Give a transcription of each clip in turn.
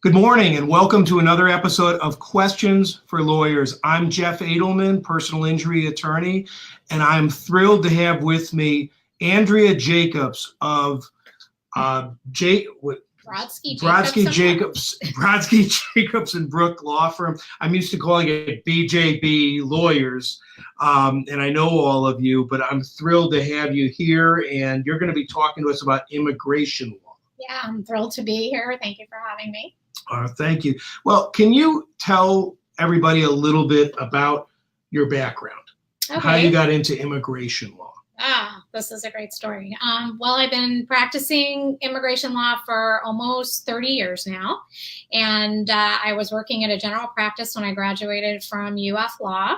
Good morning and welcome to another episode of Questions for Lawyers. I'm Jeff Adelman, personal injury attorney, and I'm thrilled to have with me Andrea Jacobs of Brodsky Jacobs and Brook Law Firm. I'm used to calling it BJB Lawyers, and I know all of you, but I'm thrilled to have you here, and you're going to be talking to us about immigration law. Yeah, I'm thrilled to be here. Thank you for having me. Thank you. Well, can you tell everybody a little bit about your background, how you got into immigration law? This is a great story. Well, I've been practicing immigration law for almost 30 years now, and I was working at a general practice when I graduated from UF Law,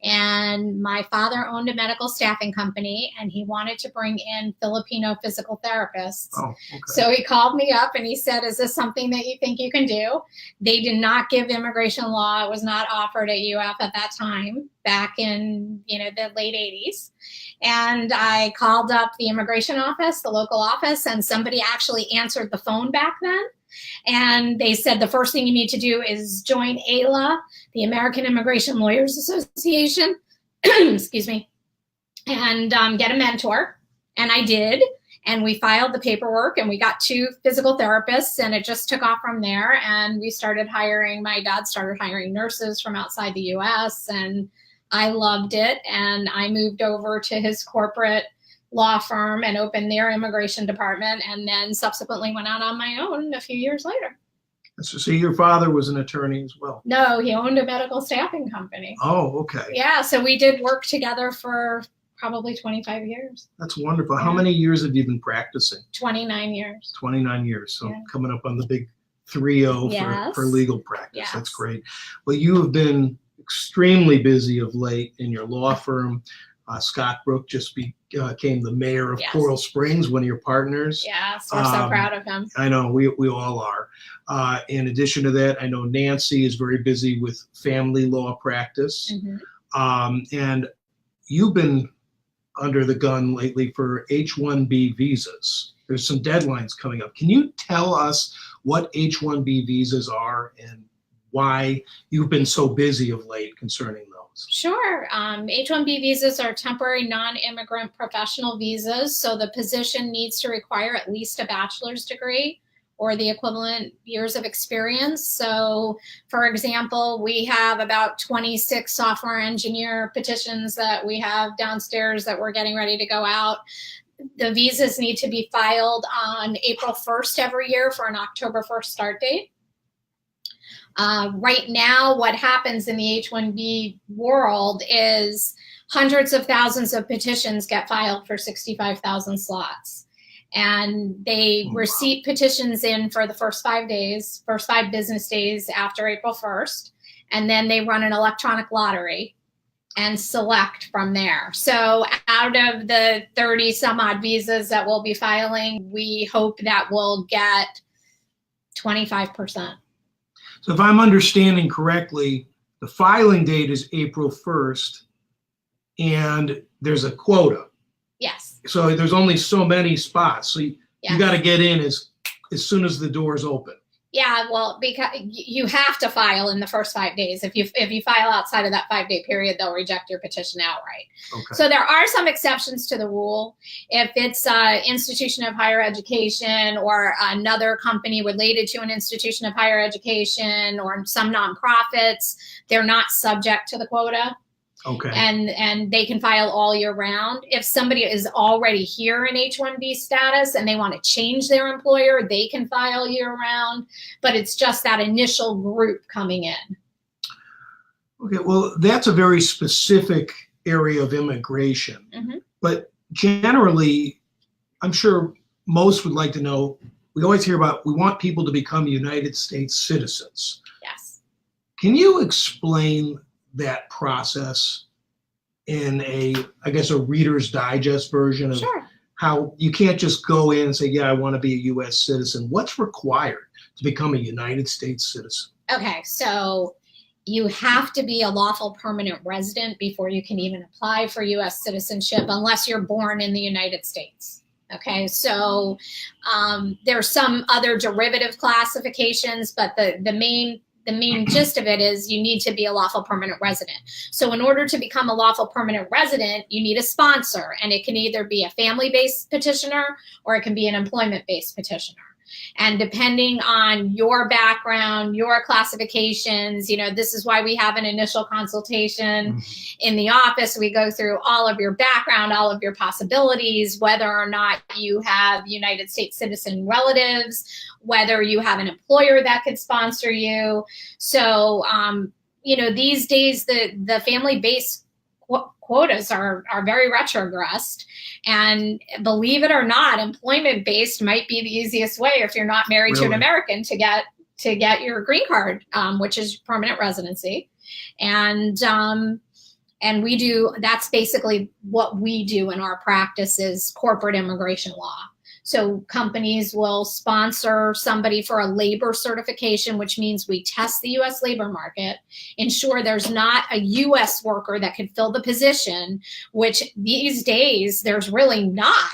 and my father owned a medical staffing company, and he wanted to bring in Filipino physical therapists. Oh, okay. So he called me up and he said, "Is this something that you think you can do?" They did not give immigration law. It was not offered at UF at that time, back in the late 80s. And I called up the immigration office, the local office, and somebody actually answered the phone back then. And they said, the first thing you need to do is join AILA, the American Immigration Lawyers Association, excuse me, and get a mentor. And I did. And we filed the paperwork and we got 2 physical therapists, and it just took off from there. And we started hiring, my dad started hiring nurses from outside the US, and I loved it. And I moved over to his corporate law firm and opened their immigration department, and then subsequently went out on my own a few years later. So your father was an attorney as well? No, he owned a medical staffing company. Oh, okay. Yeah, so we did work together for probably 25 years. That's wonderful. How many years have you been practicing? 29 years. 29 years. So coming up on the big 3-0 for legal practice. Yes. That's great. Well, you have been extremely busy of late in your law firm. Scott Brook just became the mayor of Coral Springs, one of your partners. Yes, we're so proud of him. I know, we all are. In addition to that, I know Nancy is very busy with family law practice. Mm-hmm. And you've been under the gun lately for H-1B visas. There's some deadlines coming up. Can you tell us what H-1B visas are and why you've been so busy of late concerning those? Sure. H-1B visas are temporary non-immigrant professional visas. So the position needs to require at least a bachelor's degree or the equivalent years of experience. So, for example, we have about 26 software engineer petitions that we have downstairs that we're getting ready to go out. The visas need to be filed on April 1st every year for an October 1st start date. Right now, what happens in the H-1B world is hundreds of thousands of petitions get filed for 65,000 slots. And they receive petitions in for the first 5 business days after April 1st. And then they run an electronic lottery and select from there. So out of the 30 some odd visas that we'll be filing, we hope that we'll get 25%. So if I'm understanding correctly, the filing date is April 1st, and there's a quota. Yes. So there's only so many spots. So you got to get in as soon as the doors open. Yeah, well, because you have to file in the first 5 days. If you file outside of that 5-day period, they'll reject your petition outright. Okay. So there are some exceptions to the rule. If it's an institution of higher education or another company related to an institution of higher education or some nonprofits, they're not subject to the quota. Okay. And they can file all year round. If somebody is already here in H-1B status and they want to change their employer, they can file year round, but it's just that initial group coming in. Okay, well, that's a very specific area of immigration. Mm-hmm. But generally, I'm sure most would like to know, we always hear about, we want people to become United States citizens. Yes. Can you explain that process in a Reader's Digest version of how you can't just go in and say, yeah, I want to be a U.S. citizen. What's required to become a United States citizen? Okay, so you have to be a lawful permanent resident before you can even apply for U.S. citizenship unless you're born in the United States. Okay, so there's some other derivative classifications, but the main gist of it is you need to be a lawful permanent resident. So in order to become a lawful permanent resident, you need a sponsor, and it can either be a family-based petitioner or it can be an employment-based petitioner. And depending on your background, your classifications, this is why we have an initial consultation in the office. We go through all of your background, all of your possibilities, whether or not you have United States citizen relatives, whether you have an employer that could sponsor you. So, these days, the family-based quotas are very retrogressed, and believe it or not, employment-based might be the easiest way if you're not married to an American to get your green card, which is permanent residency, and that's basically what we do in our practice is corporate immigration law. So companies will sponsor somebody for a labor certification, which means we test the U.S. labor market, ensure there's not a U.S. worker that could fill the position, which these days there's really not.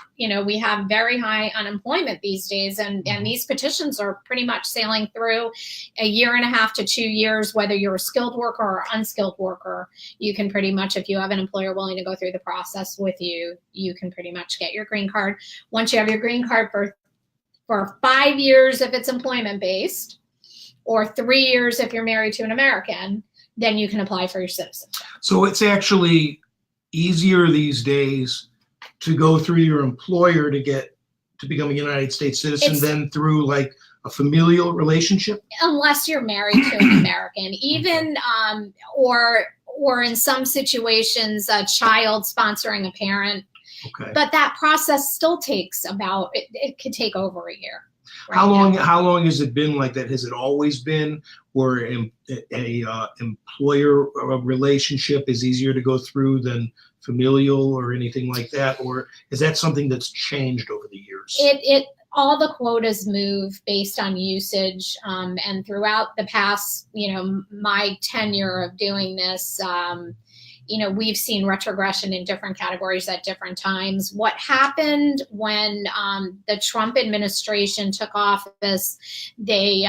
We have very high unemployment these days, and these petitions are pretty much sailing through a 1.5 to 2 years, whether you're a skilled worker or unskilled worker. You can pretty much, if you have an employer willing to go through the process with you, you can pretty much get your green card. Once you have your green card for 5 years if it's employment-based, or 3 years if you're married to an American, then you can apply for your citizenship. So it's actually easier these days to go through your employer to become a United States citizen than through like a familial relationship? Unless you're married to an American, even or in some situations, a child sponsoring a parent. Okay. But that process still takes it could take over a year. How long has it been like that? Has it always been where a employer relationship is easier to go through than familial or anything like that? Or is that something that's changed over the years? All the quotas move based on usage, and throughout the past, my tenure of doing this, we've seen retrogression in different categories at different times. What happened when the Trump administration took office, they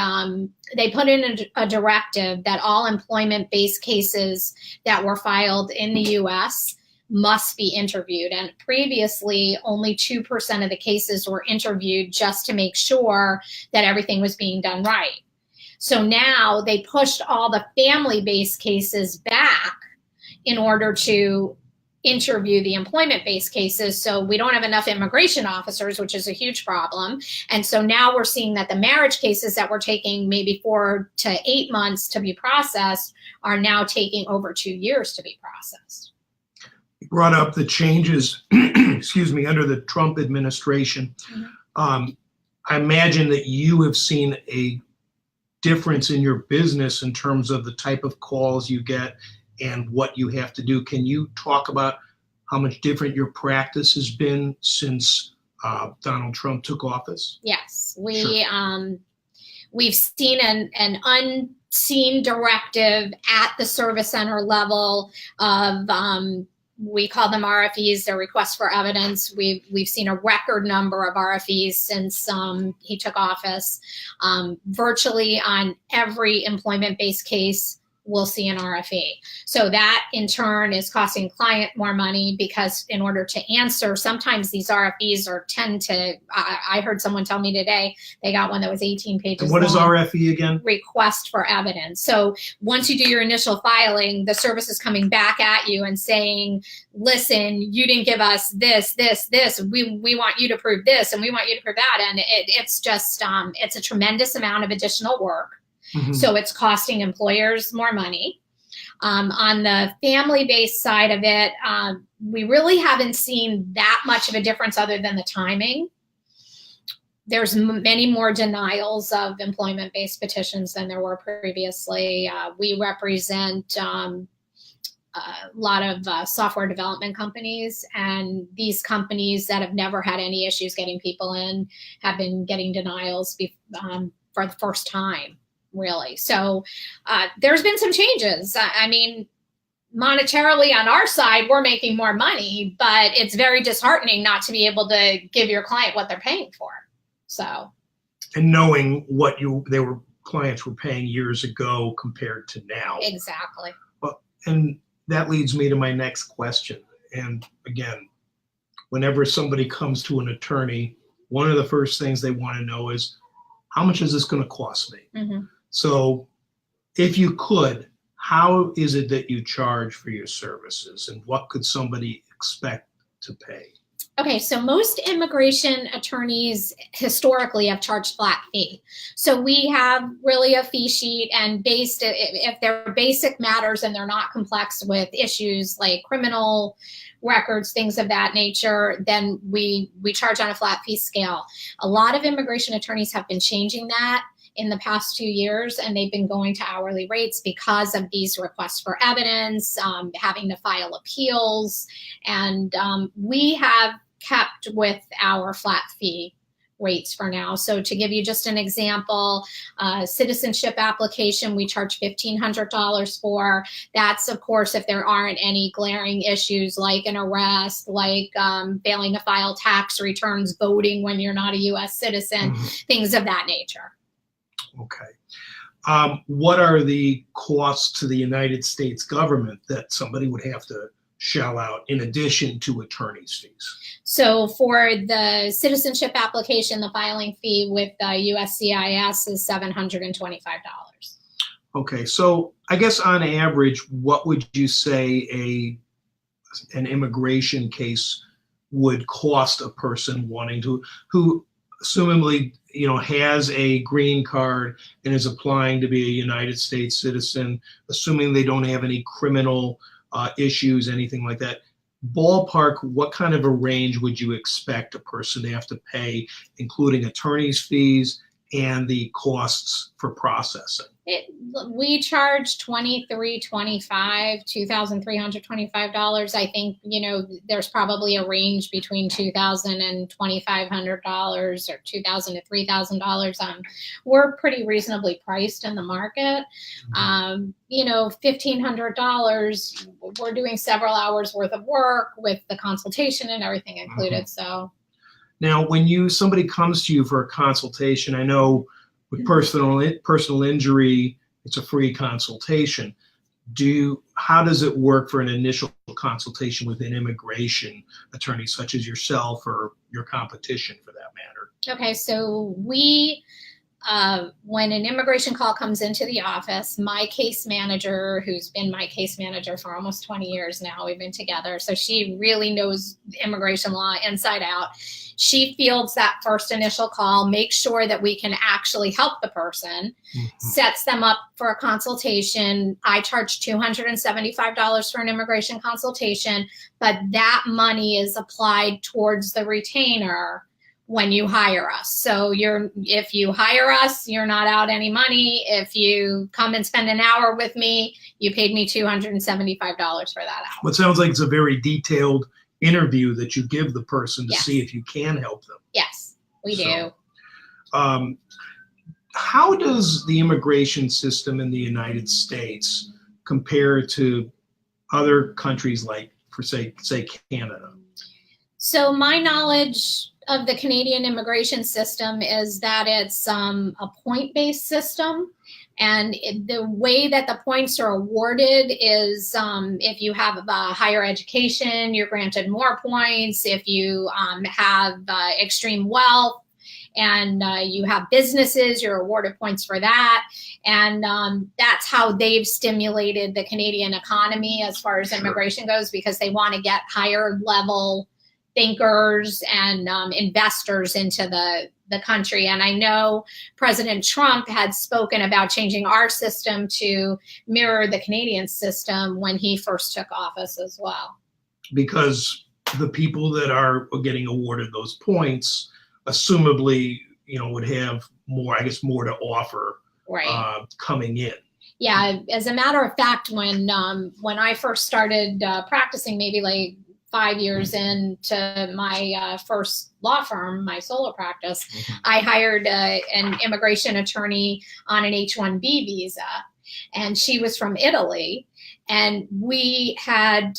put in a directive that all employment-based cases that were filed in the U.S. must be interviewed. And previously, only 2% of the cases were interviewed just to make sure that everything was being done right. So now they pushed all the family-based cases back in order to interview the employment-based cases. So we don't have enough immigration officers, which is a huge problem. And so now we're seeing that the marriage cases that were taking maybe 4 to 8 months to be processed are now taking over 2 years to be processed. You brought up the changes, under the Trump administration. I imagine that you have seen a difference in your business in terms of the type of calls you get and what you have to do. Can you talk about how much different your practice has been since Donald Trump took office? Yes, we've seen an unseen directive at the service center level of we call them RFEs, they're requests for evidence. We've seen a record number of RFEs since he took office. Virtually on every employment-based case, we'll see an RFE. So that in turn is costing client more money because in order to answer, sometimes these RFEs I heard someone tell me today, they got one that was 18 pages long. What is RFE again? Request for evidence. So once you do your initial filing, the service is coming back at you and saying, listen, you didn't give us this. We want you to prove this and we want you to prove that. And it's just, it's a tremendous amount of additional work. So it's costing employers more money. On the family-based side of it, we really haven't seen that much of a difference other than the timing. There's many more denials of employment-based petitions than there were previously. We represent a lot of software development companies, and these companies that have never had any issues getting people in have been getting denials for the first time. Really. So there's been some changes. I mean, monetarily on our side, we're making more money, but it's very disheartening not to be able to give your client what they're paying for. So, and knowing what clients were paying years ago compared to now. Exactly. Well, and that leads me to my next question. And again, whenever somebody comes to an attorney, one of the first things they want to know is, how much is this going to cost me? Mm-hmm. So if you could, how is it that you charge for your services, and what could somebody expect to pay? Okay, so most immigration attorneys historically have charged flat fee. So we have really a fee sheet, and if they're basic matters and they're not complex with issues like criminal records, things of that nature, then we charge on a flat fee scale. A lot of immigration attorneys have been changing that in the past 2 years, and they've been going to hourly rates because of these requests for evidence, having to file appeals, and we have kept with our flat fee rates for now. So to give you just an example, citizenship application, we charge $1,500 for. That's, of course, if there aren't any glaring issues like an arrest, like failing to file tax returns, voting when you're not a U.S. citizen, things of that nature. Okay. What are the costs to the United States government that somebody would have to shell out in addition to attorney's fees? So for the citizenship application, the filing fee with USCIS is $725. Okay, so I guess on average, what would you say an immigration case would cost a person who assumably, has a green card and is applying to be a United States citizen, assuming they don't have any criminal issues, anything like that? Ballpark, what kind of a range would you expect a person to have to pay, including attorney's fees and the costs for processing? We charge $2,325, $2,325. I think, there's probably a range between $2,000 and $2,500 or $2,000 to $3,000. We're pretty reasonably priced in the market. $1,500, we're doing several hours worth of work with the consultation and everything included. So now, when somebody comes to you for a consultation, I know with personal injury, it's a free consultation. How does it work for an initial consultation with an immigration attorney such as yourself or your competition for that matter? Okay, so when an immigration call comes into the office, my case manager, who's been my case manager for almost 20 years now, we've been together, so she really knows immigration law inside out. She fields that first initial call, makes sure that we can actually help the person, sets them up for a consultation. I charge $275 for an immigration consultation, but that money is applied towards the retainer when you hire us. So if you hire us, you're not out any money. If you come and spend an hour with me, you paid me $275 for that hour. Well, it sounds like it's a very detailed interview that you give the person to see if you can help them. Yes, we do. How does the immigration system in the United States compare to other countries like, for say Canada? So my knowledge of the Canadian immigration system is that it's a point-based system. And the way that the points are awarded is if you have a higher education, you're granted more points. If you have extreme wealth and you have businesses, you're awarded points for that. And that's how they've stimulated the Canadian economy as far as immigration goes, because they want to get higher level thinkers and investors into the country. And I know President Trump had spoken about changing our system to mirror the Canadian system when he first took office as well. Because the people that are getting awarded those points, assumably, would have more to offer coming in. Yeah, as a matter of fact, when I first started practicing, maybe like 5 years into my first law firm, my solo practice, I hired an immigration attorney on an H-1B visa, and she was from Italy. And we had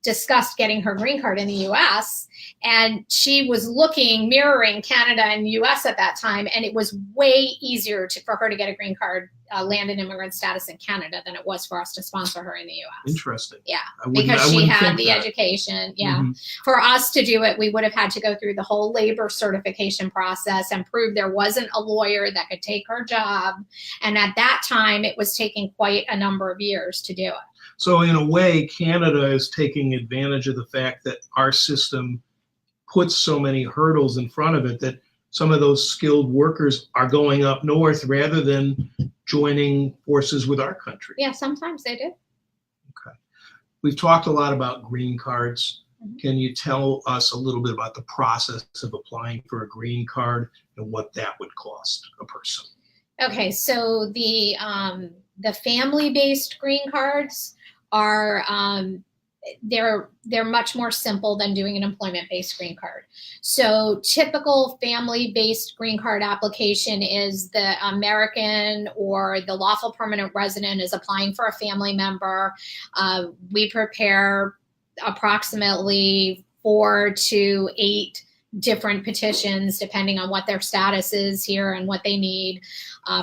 discussed getting her green card in the U.S., and she was mirroring Canada and U.S. at that time, and it was way easier for her to get a green card, land and immigrant status in Canada than it was for us to sponsor her in the U.S. Interesting. Yeah, because she had the education. Yeah. Mm-hmm. For us to do it, we would have had to go through the whole labor certification process and prove there wasn't a lawyer that could take her job. And at that time, it was taking quite a number of years to do it. So in a way, Canada is taking advantage of the fact that our system puts so many hurdles in front of it that some of those skilled workers are going up north rather than joining forces with our country. Yeah, sometimes they do. Okay. We've talked a lot about green cards. Mm-hmm. Can you tell us a little bit about the process of applying for a green card and what that would cost a person? Okay, so the family-based green cards are they're much more simple than doing an employment-based green card. So typical family-based green card application is the American or the lawful permanent resident is applying for a family member. We prepare approximately 4 to 8 different petitions depending on what their status is here and what they need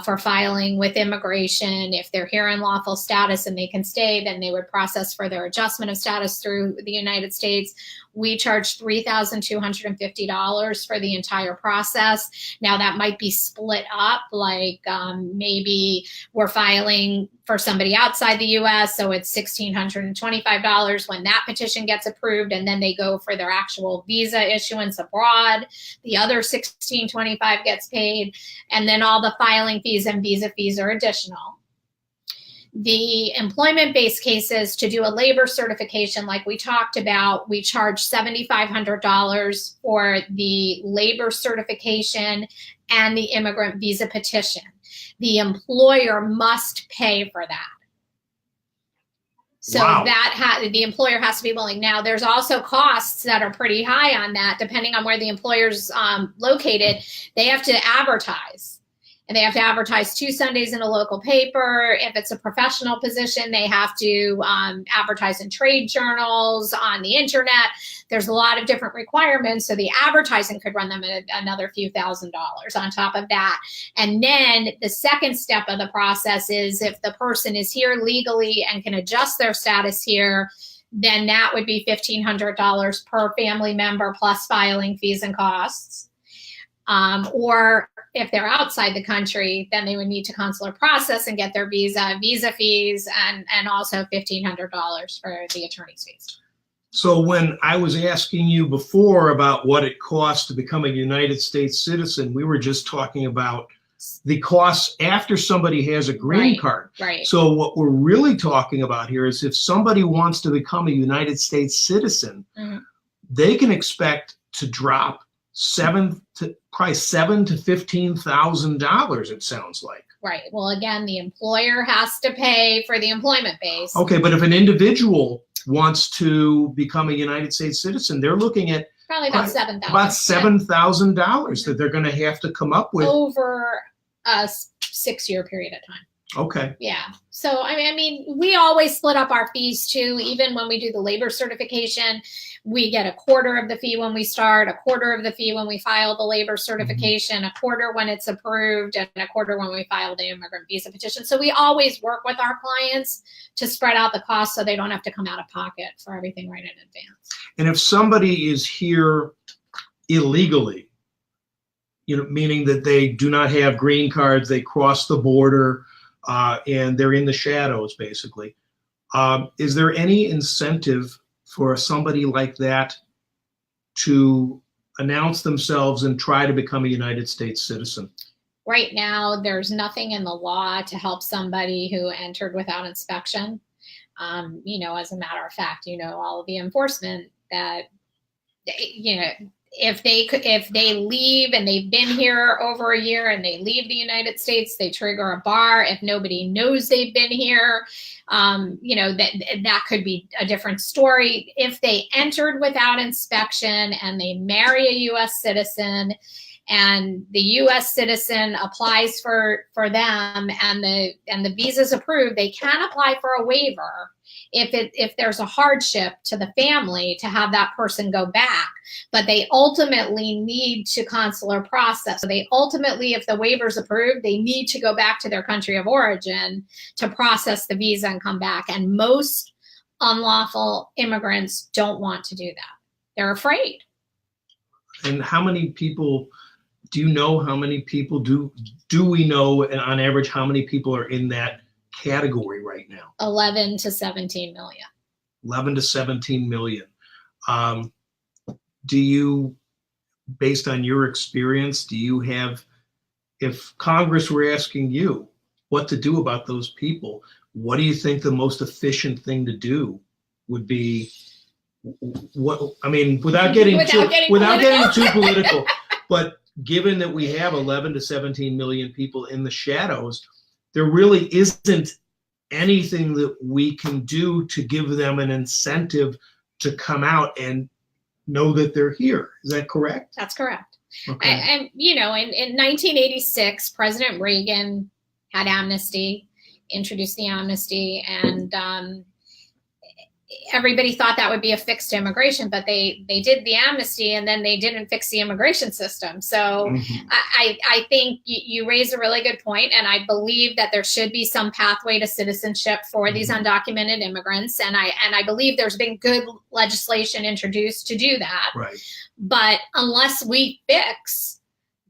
for filing with immigration. If they're here in lawful status and they can stay, then they would process for their adjustment of status through the United States. We charge $3,250 for the entire process. Now that might be split up, like maybe we're filing for somebody outside the U.S., so it's $1,625 when that petition gets approved, and then they go for their actual visa issuance abroad. The other $1,625 gets paid, and then all the filing fees and visa fees are additional. The employment-based cases, to do a labor certification like we talked about, we charge $7,500 for the labor certification and the immigrant visa petition. The employer must pay for that. So wow. The employer has to be willing. Now, there's also costs that are pretty high on that, depending on where the employer's located. They have to advertise. And they have to advertise 2 Sundays in a local paper. If it's a professional position, they have to advertise in trade journals, on the internet. There's a lot of different requirements. So the advertising could run them another few $1,000s on top of that. And then the second step of the process is if the person is here legally and can adjust their status here, then that would be $1,500 per family member plus filing fees and costs. Or if they're outside the country, then they would need to consular process and get their visa fees, and also $1,500 for the attorney's fees. So when I was asking you before about what it costs to become a United States citizen, we were just talking about the costs after somebody has a green card. Right. So what we're really talking about here is if somebody wants to become a United States citizen, mm-hmm. they can expect to drop $7,000 to $15,000, it sounds like. Right. Well, again, the employer has to pay for the employment base. Okay, but if an individual wants to become a United States citizen, they're looking at probably about $7,000. About $7,000 that they're going to have to come up with over a 6-year period of time. Okay. Yeah. So, I mean, we always split up our fees too. Even when we do the labor certification, we get a quarter of the fee when we start, a quarter of the fee when we file the labor certification, mm-hmm. a quarter when it's approved, and a quarter when we file the immigrant visa petition. So we always work with our clients to spread out the costs so they don't have to come out of pocket for everything right in advance. And if somebody is here illegally, meaning that they do not have green cards, they cross the border, and they're in the shadows, basically. Is there any incentive for somebody like that to announce themselves and try to become a United States citizen? Right now, there's nothing in the law to help somebody who entered without inspection. As a matter of fact, all of the enforcement that, if they leave and they've been here over a year and they leave the United States, they trigger a bar. If nobody knows they've been here, that could be a different story. If they entered without inspection and they marry a U.S. citizen and the U.S. citizen applies for them, and the visa is approved, they can apply for a waiver if there's a hardship to the family to have that person go back. But they ultimately need to consular process. So they ultimately, if the waiver is approved, they need to go back to their country of origin to process the visa and come back. And most unlawful immigrants don't want to do that. They're afraid. And how many people, do you know how many people, do we know on average how many people are in that category right now? 11 to 17 million. 11 to 17 million. Do you, based on your experience, do you have, if Congress were asking you what to do about those people, what do you think the most efficient thing to do would be? What, I mean, without getting too political, but given that we have 11 to 17 million people in the shadows, there really isn't anything that we can do to give them an incentive to come out and know that they're here. Is that correct? That's correct. Okay. And you know, in 1986, President Reagan had amnesty, introduced the amnesty, and everybody thought that would be a fix to immigration, but they did the amnesty and then they didn't fix the immigration system. So I think you raise a really good point, and I believe that there should be some pathway to citizenship for these undocumented immigrants, and I believe there's been good legislation introduced to do that. Right. But unless we fix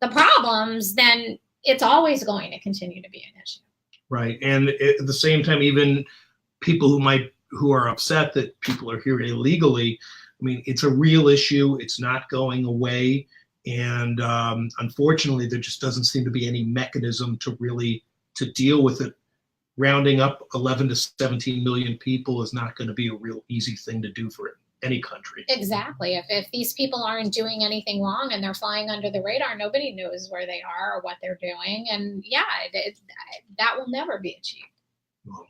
the problems, then it's always going to continue to be an issue. Right. And at the same time, even people who are upset that people are here illegally, I mean, it's a real issue. It's not going away. And unfortunately, there just doesn't seem to be any mechanism to deal with it. Rounding up 11 to 17 million people is not going to be a real easy thing to do for any country. Exactly. If these people aren't doing anything wrong and they're flying under the radar, nobody knows where they are or what they're doing. And yeah, that will never be achieved. Well,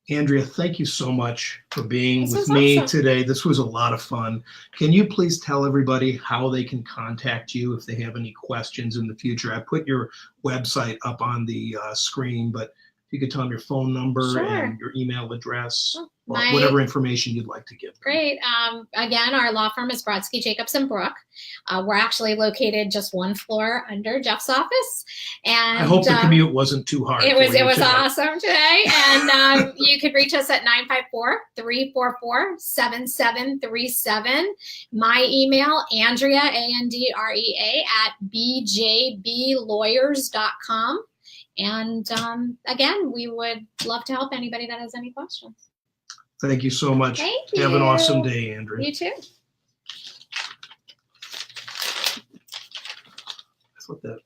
Andrea, thank you so much for being with me today. This was a lot of fun. Can you please tell everybody how they can contact you if they have any questions in the future? I put your website up on the screen, but if you could tell them your phone number and your email address, or whatever information you'd like to give them. Great. Again, our law firm is Brodsky, Jacobs, and Brook. We're actually located just one floor under Jeff's office. And I hope the commute wasn't too hard. It was awesome today. And you could reach us at 954-344-7737. My email, Andrea, Andrea, @bjblawyers.com. And again, we would love to help anybody that has any questions. Thank you so much. Thank you. Have an awesome day, Andrea. You too. I thought that